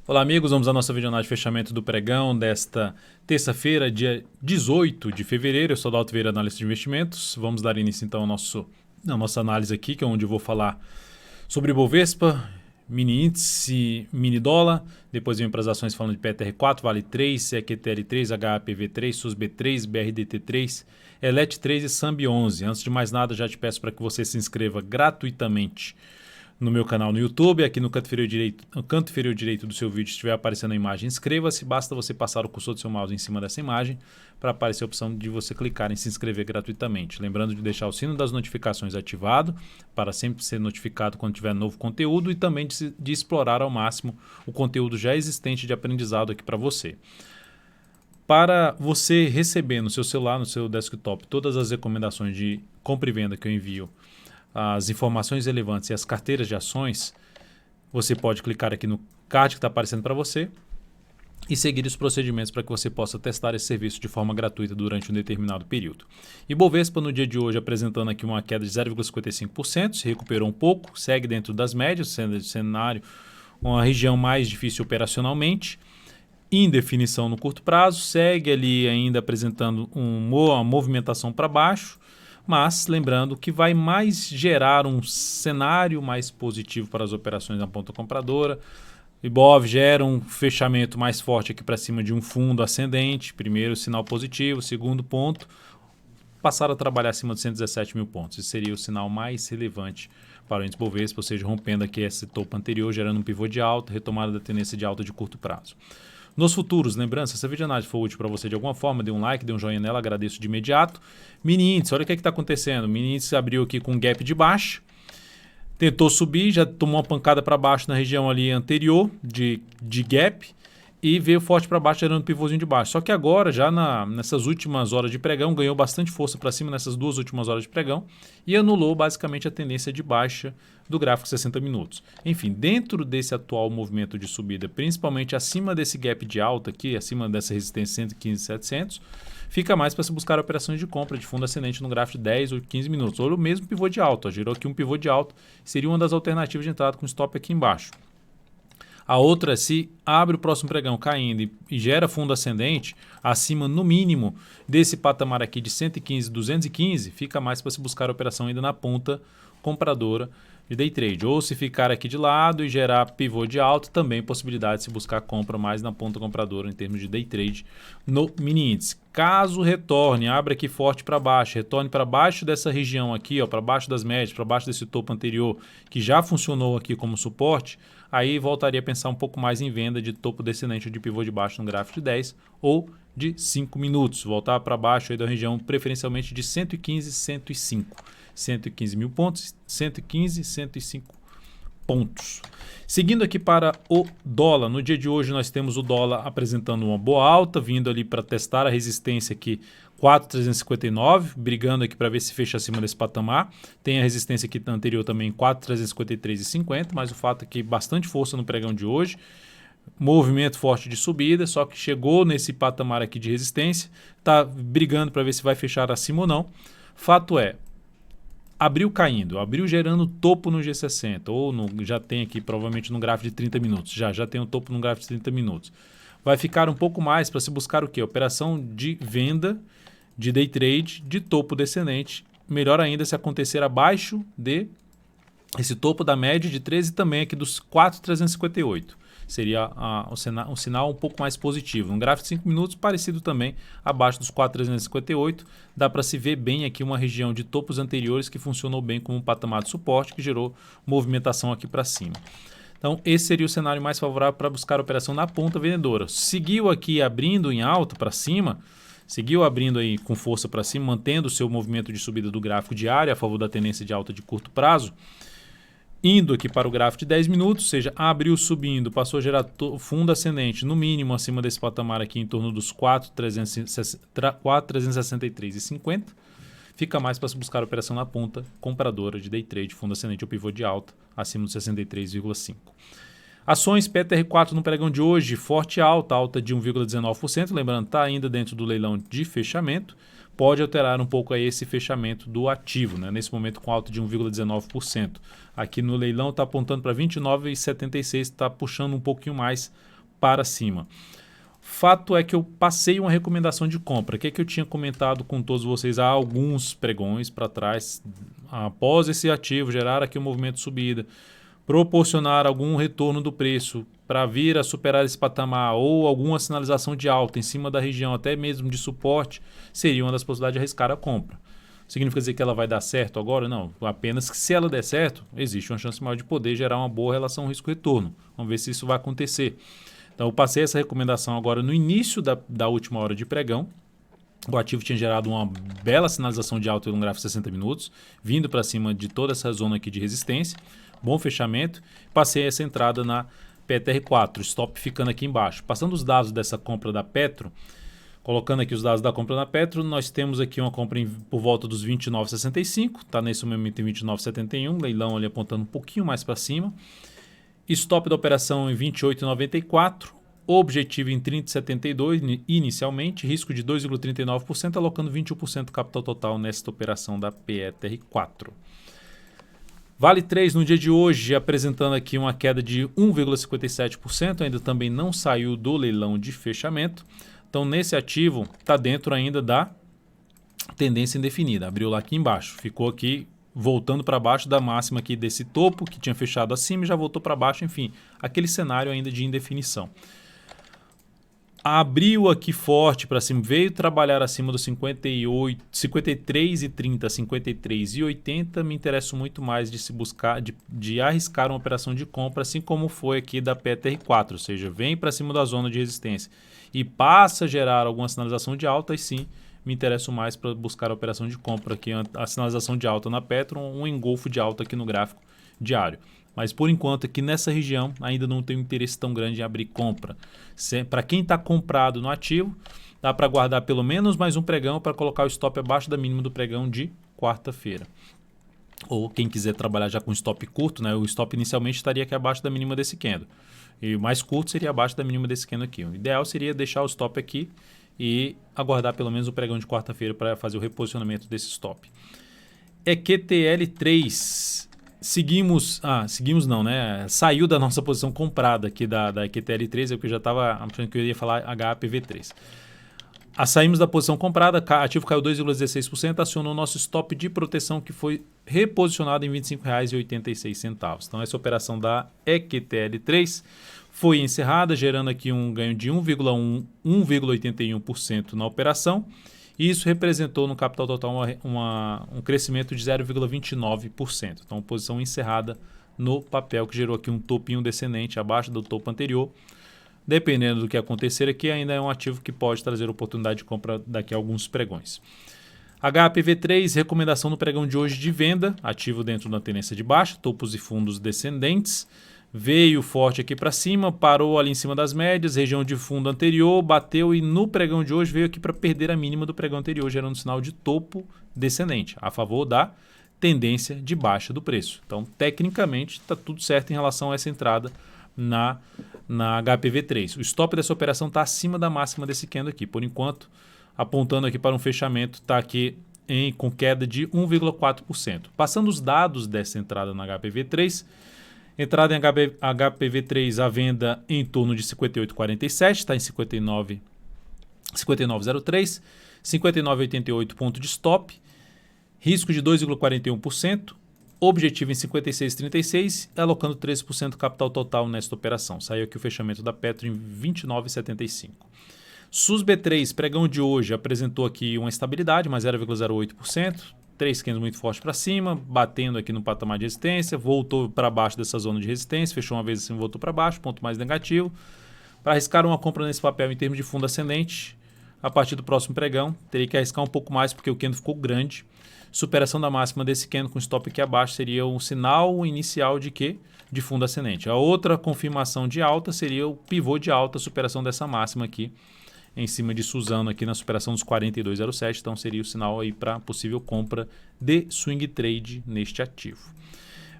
Olá, amigos, vamos à nossa videoanálise de fechamento do pregão desta terça-feira, dia 18 de fevereiro. Eu sou o Dalto Vieira, analista de investimentos. Vamos dar início então à nossa análise aqui, que é onde eu vou falar sobre Bovespa, mini índice, mini dólar. Depois vem para as ações falando de PTR4, Vale 3, CQTL3, HAPV3, SUSB3, BRDT3, ELET3 e SAMB11. Antes de mais nada, já te peço para que você se inscreva gratuitamente no meu canal no YouTube. Aqui no canto inferior direito do seu vídeo, estiver aparecendo a imagem, inscreva-se. Basta você passar o cursor do seu mouse em cima dessa imagem para aparecer a opção de você clicar em se inscrever gratuitamente. Lembrando de deixar o sino das notificações ativado para sempre ser notificado quando tiver novo conteúdo e também de explorar ao máximo o conteúdo já existente de aprendizado aqui para você. Para você receber no seu celular, no seu desktop, todas as recomendações de compra e venda que eu envio, as informações relevantes e as carteiras de ações, você pode clicar aqui no card que está aparecendo para você e seguir os procedimentos para que você possa testar esse serviço de forma gratuita durante um determinado período. E Bovespa no dia de hoje apresentando aqui uma queda de 0,55%, se recuperou um pouco, segue dentro das médias, sendo cenário uma região mais difícil operacionalmente, indefinição no curto prazo, segue ali ainda apresentando uma movimentação para baixo, mas lembrando que vai mais gerar um cenário mais positivo para as operações na ponta compradora. Ibov gera um fechamento mais forte aqui para cima de um fundo ascendente, primeiro sinal positivo, segundo ponto, passar a trabalhar acima de 117 mil pontos. Esse seria o sinal mais relevante para o índice Bovespa, ou seja, rompendo aqui esse topo anterior, gerando um pivô de alta, retomada da tendência de alta de curto prazo. Nos futuros, lembrando, se essa videoanálise for útil para você de alguma forma, dê um like, dê um joinha nela, agradeço de imediato. Mini índice, olha o que está acontecendo. O mini índice abriu aqui com um gap de baixo, tentou subir, já tomou uma pancada para baixo na região ali anterior de gap e veio forte para baixo, gerando um pivôzinho de baixo. Só que agora, já nessas últimas horas de pregão, ganhou bastante força para cima nessas duas últimas horas de pregão e anulou basicamente a tendência de baixa do gráfico 60 minutos. Enfim, dentro desse atual movimento de subida, principalmente acima desse gap de alta aqui, acima dessa resistência 115,700, fica mais para se buscar operações de compra de fundo ascendente no gráfico de 10 ou 15 minutos. Ou o mesmo pivô de alta, gerou aqui um pivô de alta, seria uma das alternativas de entrada com stop aqui embaixo. A outra, se abre o próximo pregão caindo e gera fundo ascendente, acima no mínimo desse patamar aqui de 115, 215, fica mais para se buscar a operação ainda na ponta compradora de day trade. Ou se ficar aqui de lado e gerar pivô de alta, também possibilidade de se buscar compra mais na ponta compradora em termos de day trade no mini índice. Caso retorne, abra aqui forte para baixo, retorne para baixo dessa região aqui, para baixo das médias, para baixo desse topo anterior, que já funcionou aqui como suporte, aí voltaria a pensar um pouco mais em venda de topo descendente ou de pivô de baixo no gráfico de 10 ou de 5 minutos. Voltar para baixo aí da região preferencialmente de 115 e 105. 115 mil pontos, 115 e 105 pontos. Seguindo aqui para o dólar, no dia de hoje nós temos o dólar apresentando uma boa alta, vindo ali para testar a resistência aqui 4,359, brigando aqui para ver se fecha acima desse patamar. Tem a resistência aqui anterior também 4,353,50, mas o fato é que bastante força no pregão de hoje. Movimento forte de subida, só que chegou nesse patamar aqui de resistência, está brigando para ver se vai fechar acima ou não. Fato é, abriu caindo, abriu gerando topo no G60, ou já tem aqui provavelmente no gráfico de 30 minutos, já tem um topo no gráfico de 30 minutos. Vai ficar um pouco mais para se buscar o quê? Operação de venda, de day trade, de topo descendente, melhor ainda se acontecer abaixo de esse topo da média de 13 e também aqui dos 4,358. Seria um sinal um pouco mais positivo. Um gráfico de 5 minutos parecido também abaixo dos 4,358. Dá para se ver bem aqui uma região de topos anteriores que funcionou bem como um patamar de suporte que gerou movimentação aqui para cima. Então esse seria o cenário mais favorável para buscar operação na ponta vendedora. Seguiu aqui abrindo em alta para cima, seguiu abrindo aí com força para cima, mantendo o seu movimento de subida do gráfico diário a favor da tendência de alta de curto prazo. Indo aqui para o gráfico de 10 minutos, ou seja, abriu subindo, passou a gerar fundo ascendente, no mínimo acima desse patamar aqui em torno dos 4,363,50. Fica mais para se buscar operação na ponta compradora de day trade, fundo ascendente ou pivô de alta, acima dos 63,5. Ações PTR4 no pregão de hoje, forte alta de 1,19%, lembrando, está ainda dentro do leilão de fechamento, pode alterar um pouco aí esse fechamento do ativo, né? Nesse momento com alta de 1,19%. Aqui no leilão está apontando para 29,76, está puxando um pouquinho mais para cima. Fato é que eu passei uma recomendação de compra, que eu tinha comentado com todos vocês há alguns pregões para trás, após esse ativo gerar aqui um movimento de subida, proporcionar algum retorno do preço para vir a superar esse patamar ou alguma sinalização de alta em cima da região, até mesmo de suporte, seria uma das possibilidades de arriscar a compra. Significa dizer que ela vai dar certo agora? Não, apenas que se ela der certo, existe uma chance maior de poder gerar uma boa relação risco-retorno. Vamos ver se isso vai acontecer. Então eu passei essa recomendação agora no início da última hora de pregão. O ativo tinha gerado uma bela sinalização de alta no gráfico de 60 minutos, vindo para cima de toda essa zona aqui de resistência. Bom fechamento. Passei essa entrada na PTR4, stop ficando aqui embaixo. Passando os dados dessa compra da Petro, colocando aqui os dados da compra da Petro, nós temos aqui uma compra por volta dos 29,65, está nesse momento em 29,71, leilão ali apontando um pouquinho mais para cima. Stop da operação em 28,94, objetivo em 30,72 inicialmente, risco de 2,39%, alocando 21% do capital total nesta operação da PETR4. Vale 3 no dia de hoje, apresentando aqui uma queda de 1,57%, ainda também não saiu do leilão de fechamento. Então, nesse ativo, está dentro ainda da tendência indefinida. Abriu lá aqui embaixo, ficou aqui voltando para baixo da máxima aqui desse topo, que tinha fechado acima e já voltou para baixo, enfim, aquele cenário ainda de indefinição. Abriu aqui forte para cima, veio trabalhar acima dos 53,30, 53,80. Me interesso muito mais de se buscar, de arriscar uma operação de compra, assim como foi aqui da PTR4, ou seja, vem para cima da zona de resistência e passa a gerar alguma sinalização de alta, e sim, me interesso mais para buscar a operação de compra aqui, a sinalização de alta na Petro, um engolfo de alta aqui no gráfico diário. Mas por enquanto aqui nessa região ainda não tenho interesse tão grande em abrir compra. Para quem está comprado no ativo, dá para guardar pelo menos mais um pregão para colocar o stop abaixo da mínima do pregão de quarta-feira. Ou quem quiser trabalhar já com stop curto, né, o stop inicialmente estaria aqui abaixo da mínima desse candle. E o mais curto seria abaixo da mínima desse candle aqui. O ideal seria deixar o stop aqui e aguardar pelo menos o pregão de quarta-feira para fazer o reposicionamento desse stop. EQTL3. Seguimos não, né? Saiu da nossa posição comprada aqui da EQTL3, porque eu já estava achando que eu ia falar HPV3. Saímos da posição comprada, ativo caiu 2,16%, acionou o nosso stop de proteção que foi reposicionado em R$ 25,86. Então essa operação da EQTL3 foi encerrada, gerando aqui um ganho de 1,81% na operação. E isso representou no capital total um crescimento de 0,29%. Então, posição encerrada no papel, que gerou aqui um topinho descendente abaixo do topo anterior. Dependendo do que acontecer aqui, ainda é um ativo que pode trazer oportunidade de compra daqui a alguns pregões. HPV3, recomendação no pregão de hoje de venda, ativo dentro da tendência de baixa, topos e fundos descendentes. Veio forte aqui para cima, parou ali em cima das médias, região de fundo anterior, bateu e no pregão de hoje veio aqui para perder a mínima do pregão anterior, gerando um sinal de topo descendente, a favor da tendência de baixa do preço. Então, tecnicamente, está tudo certo em relação a essa entrada na HPV3. O stop dessa operação está acima da máxima desse candle aqui. Por enquanto, apontando aqui para um fechamento, está aqui com queda de 1,4%. Passando os dados dessa entrada na HPV3, entrada em HPV3 à venda em torno de 58,47, está em 59,03, 59,88 ponto de stop, risco de 2,41%, objetivo em 56,36, alocando 13% do capital total nesta operação. Saiu aqui o fechamento da Petro em 29,75. SUSB3, pregão de hoje, apresentou aqui uma estabilidade, mais 0,08%, 3 candles muito forte para cima, batendo aqui no patamar de resistência, voltou para baixo dessa zona de resistência, fechou uma vez assim, voltou para baixo, ponto mais negativo. Para arriscar uma compra nesse papel em termos de fundo ascendente, a partir do próximo pregão, teria que arriscar um pouco mais porque o candle ficou grande. Superação da máxima desse candle com stop aqui abaixo seria um sinal inicial de quê? De fundo ascendente. A outra confirmação de alta seria o pivô de alta, superação dessa máxima aqui, em cima de Suzano aqui na superação dos 42,07, então seria o sinal aí para possível compra de swing trade neste ativo.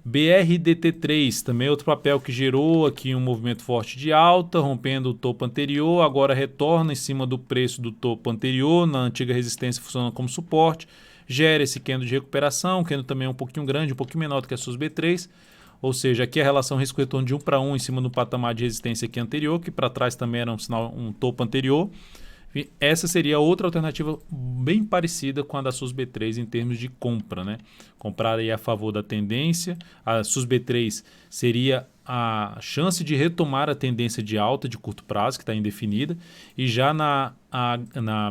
BRDT3, também outro papel que gerou aqui um movimento forte de alta, rompendo o topo anterior, agora retorna em cima do preço do topo anterior, na antiga resistência funcionando como suporte, gera esse candle de recuperação, o candle também é um pouquinho grande, um pouquinho menor do que a SUSB3, ou seja, aqui a relação risco-retorno de 1 para 1 em cima do patamar de resistência aqui anterior, que para trás também era um topo anterior. Essa seria outra alternativa bem parecida com a da SUSB3 em termos de compra, né? Comprar aí a favor da tendência. A SUSB3 seria a chance de retomar a tendência de alta de curto prazo, que está indefinida. E já na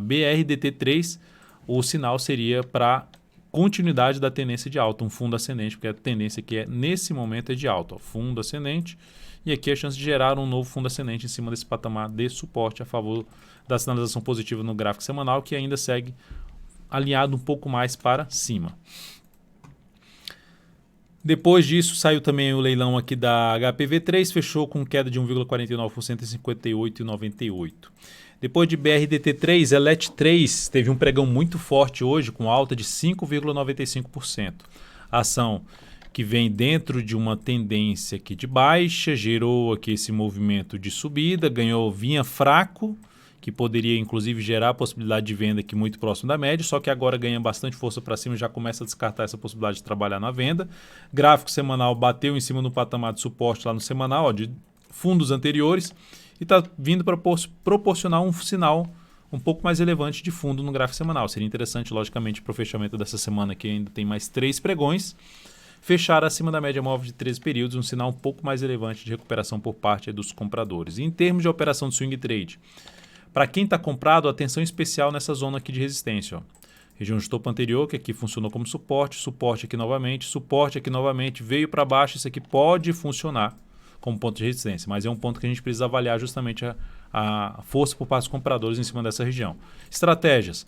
BRDT3, o sinal seria para continuidade da tendência de alta, um fundo ascendente, porque a tendência que nesse momento é de alta, ó, fundo ascendente. E aqui a chance de gerar um novo fundo ascendente em cima desse patamar de suporte a favor da sinalização positiva no gráfico semanal, que ainda segue alinhado um pouco mais para cima. Depois disso, saiu também o leilão aqui da HPV3, fechou com queda de 1,49% em 58,98. Depois de BRDT3, ELET3 teve um pregão muito forte hoje, com alta de 5,95%. A ação que vem dentro de uma tendência aqui de baixa, gerou aqui esse movimento de subida, vinha fraco, que poderia inclusive gerar a possibilidade de venda aqui muito próximo da média, só que agora ganha bastante força para cima e já começa a descartar essa possibilidade de trabalhar na venda. Gráfico semanal bateu em cima do patamar de suporte lá no semanal, ó, de fundos anteriores, e está vindo para proporcionar um sinal um pouco mais relevante de fundo no gráfico semanal. Seria interessante, logicamente, para o fechamento dessa semana, que ainda tem mais 3 pregões, fechar acima da média móvel de 13 períodos, um sinal um pouco mais relevante de recuperação por parte dos compradores. E em termos de operação de swing trade, para quem está comprado, atenção especial nessa zona aqui de resistência. Ó. Região de topo anterior, que aqui funcionou como suporte, suporte aqui novamente, veio para baixo, isso aqui pode funcionar como ponto de resistência, mas é um ponto que a gente precisa avaliar justamente a força por parte dos compradores em cima dessa região. Estratégias.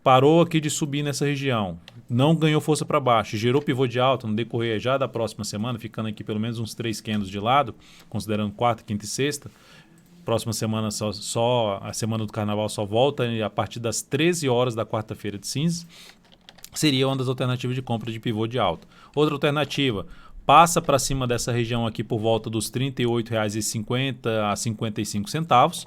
Parou aqui de subir nessa região, não ganhou força para baixo, gerou pivô de alta no decorrer já da próxima semana, ficando aqui pelo menos uns 3 candles de lado, considerando quarta, quinta e sexta. Próxima semana só a semana do carnaval só volta a partir das 13 horas da quarta-feira de cinzas. Seria uma das alternativas de compra de pivô de alta. Outra alternativa, passa para cima dessa região aqui por volta dos R$ 38,50 a R$ 55 centavos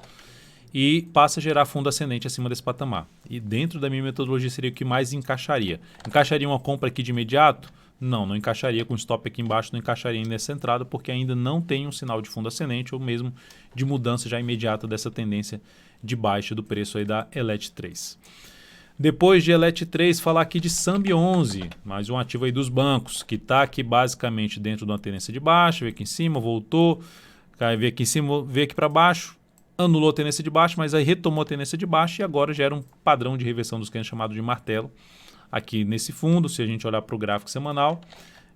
e passa a gerar fundo ascendente acima desse patamar. E dentro da minha metodologia seria o que mais encaixaria. Encaixaria uma compra aqui de imediato? Não encaixaria com stop aqui embaixo, não encaixaria nessa entrada, porque ainda não tem um sinal de fundo ascendente ou mesmo de mudança já imediata dessa tendência de baixa do preço aí da ELET3. Depois de ELET3, falar aqui de SAMB11, mais um ativo aí dos bancos, que está aqui basicamente dentro de uma tendência de baixa, veio aqui em cima, voltou, veio aqui em cima, veio aqui para baixo, anulou a tendência de baixa, mas aí retomou a tendência de baixa e agora gera um padrão de reversão dos clientes chamado de martelo. Aqui nesse fundo, se a gente olhar para o gráfico semanal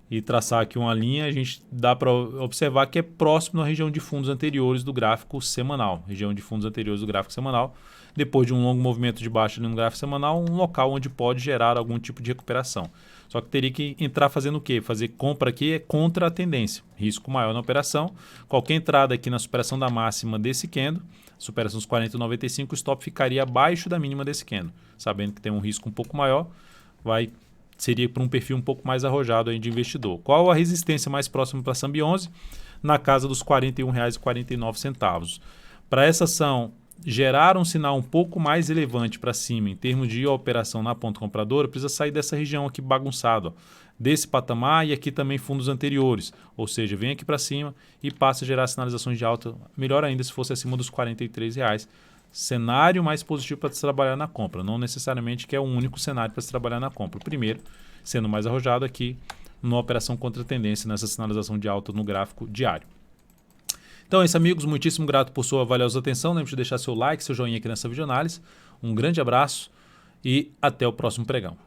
e traçar aqui uma linha, a gente dá para observar que é próximo à região de fundos anteriores do gráfico semanal. Região de fundos anteriores do gráfico semanal. Depois de um longo movimento de baixa no gráfico semanal, um local onde pode gerar algum tipo de recuperação. Só que teria que entrar fazendo o quê? Fazer compra aqui é contra a tendência. Risco maior na operação. Qualquer entrada aqui na superação da máxima desse candle, superação dos 40,95, o stop ficaria abaixo da mínima desse candle. Sabendo que tem um risco um pouco maior, seria para um perfil um pouco mais arrojado aí de investidor. Qual a resistência mais próxima para a SAMB11? Na casa dos R$ 41,49. Para essa ação gerar um sinal um pouco mais relevante para cima em termos de operação na ponta compradora, precisa sair dessa região aqui bagunçada, desse patamar e aqui também fundos anteriores. Ou seja, vem aqui para cima e passa a gerar sinalizações de alta, melhor ainda se fosse acima dos R$ 43. Cenário mais positivo para se trabalhar na compra, não necessariamente que é o único cenário para se trabalhar na compra. Primeiro, sendo mais arrojado aqui, numa operação contra a tendência, nessa sinalização de alta no gráfico diário. Então é isso, amigos, muitíssimo grato por sua valiosa atenção, lembre de deixar seu like, seu joinha aqui nessa videoanálise, um grande abraço e até o próximo pregão.